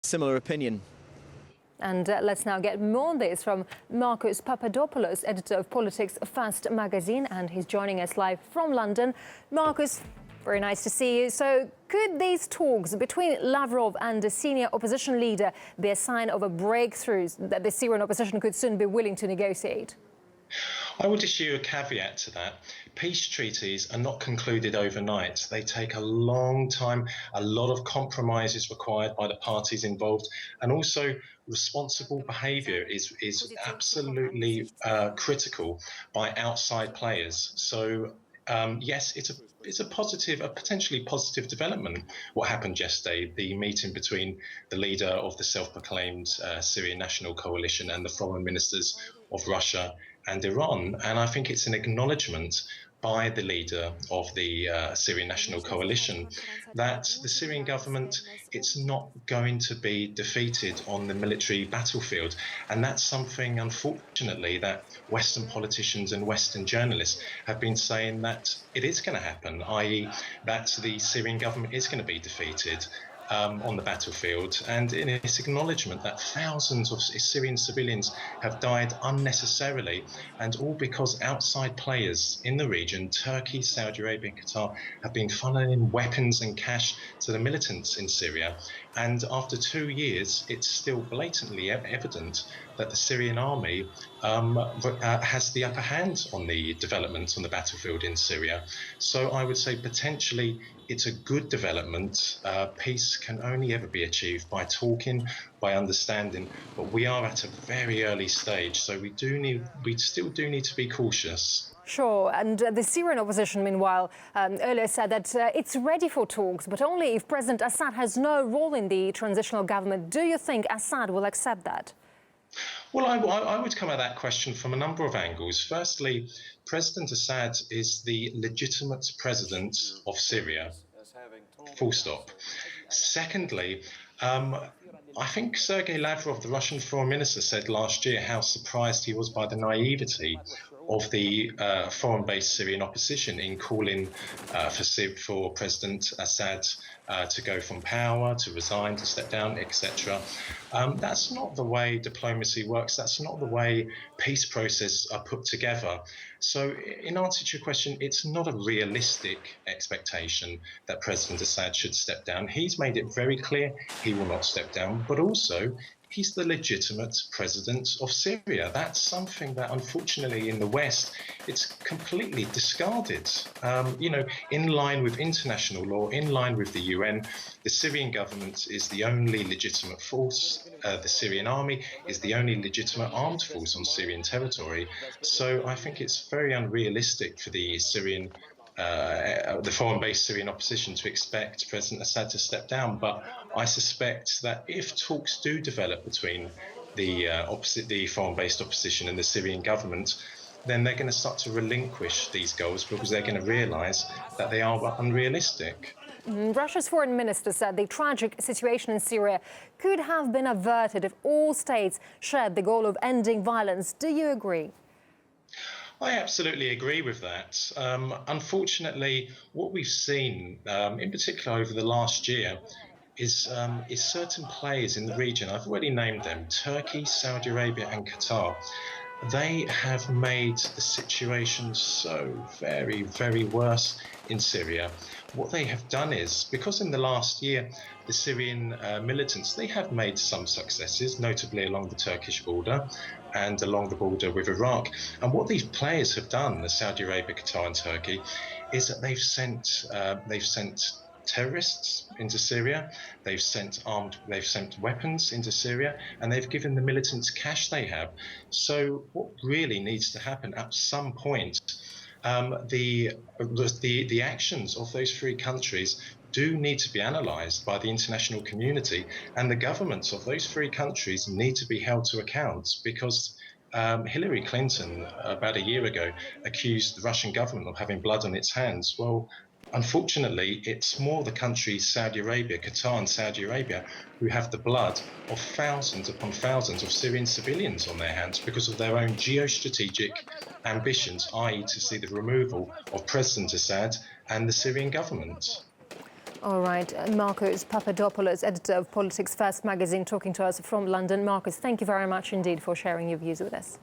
similar opinion. And let's now get more on this from Marcus Papadopoulos, editor of Politics Fast magazine, and he's joining us live from London. Marcus, very nice to see you. So could these talks between Lavrov and the senior opposition leader be a sign of a breakthrough that the Syrian opposition could soon be willing to negotiate? I would issue a caveat to that. Peace treaties are not concluded overnight. They take a long time. A lot of compromise is required by the parties involved, and also responsible behaviour is absolutely critical by outside players. So yes, it's a positive, a potentially positive development. What happened yesterday, the meeting between the leader of the self-proclaimed Syrian National Coalition and the foreign ministers of Russia and Iran, and I think it's an acknowledgement by the leader of the Syrian National Coalition that the Syrian government, it's not going to be defeated on the military battlefield. And that's something, unfortunately, that Western politicians and Western journalists have been saying that it is going to happen, i.e. that the Syrian government is going to be defeated on the battlefield, and in its acknowledgement that thousands of Syrian civilians have died unnecessarily, and all because outside players in the region, Turkey, Saudi Arabia and Qatar, have been funneling weapons and cash to the militants in Syria. And after 2 years, it's still blatantly evident that the Syrian army has the upper hand on the development on the battlefield in Syria. So I would say potentially it's a good development. Peace can only ever be achieved by talking, by understanding, but we are at a very early stage, so we still do need to be cautious. Sure, and the Syrian opposition, meanwhile, earlier said that it's ready for talks, but only if President Assad has no role in the transitional government. Do you think Assad will accept that? Well, I would come at that question from a number of angles. Firstly, President Assad is the legitimate president of Syria, full stop. Secondly, I think Sergei Lavrov, the Russian foreign minister, said last year how surprised he was by the naivety of the foreign-based Syrian opposition in calling for President Assad to go from power, to resign, to step down, etc. That's not the way diplomacy works. That's not the way peace processes are put together. So in answer to your question, it's not a realistic expectation that President Assad should step down. He's made it very clear he will not step down, but also he's the legitimate president of Syria. That's something that, unfortunately, in the West, it's completely discarded. In line with international law, in line with the UN, the Syrian government is the only legitimate force. The Syrian army is the only legitimate armed force on Syrian territory. So I think it's very unrealistic for the foreign-based Syrian opposition to expect President Assad to step down. But I suspect that if talks do develop between the foreign-based opposition and the Syrian government, then they're going to start to relinquish these goals because they're going to realise that they are unrealistic. Russia's foreign minister said the tragic situation in Syria could have been averted if all states shared the goal of ending violence. Do you agree? I absolutely agree with that. Unfortunately, what we've seen, in particular over the last year, is certain players in the region. I've already named them: Turkey, Saudi Arabia and Qatar. They have made the situation so very, very worse in Syria. What they have done is, because in the last year, the Syrian militants, they have made some successes, notably along the Turkish border and along the border with Iraq. And what these players have done, the Saudi Arabia, Qatar and Turkey, is that they've sent terrorists into Syria, they've sent weapons into Syria, and they've given the militants cash they have. So what really needs to happen at some point, the actions of those three countries do need to be analysed by the international community, and the governments of those three countries need to be held to account, because Hillary Clinton, about a year ago, accused the Russian government of having blood on its hands. Well, unfortunately, it's more the countries Saudi Arabia, Qatar and Saudi Arabia who have the blood of thousands upon thousands of Syrian civilians on their hands because of their own geostrategic ambitions, i.e. to see the removal of President Assad and the Syrian government. All right, Marcus Papadopoulos, editor of Politics First magazine, talking to us from London. Marcus, thank you very much indeed for sharing your views with us.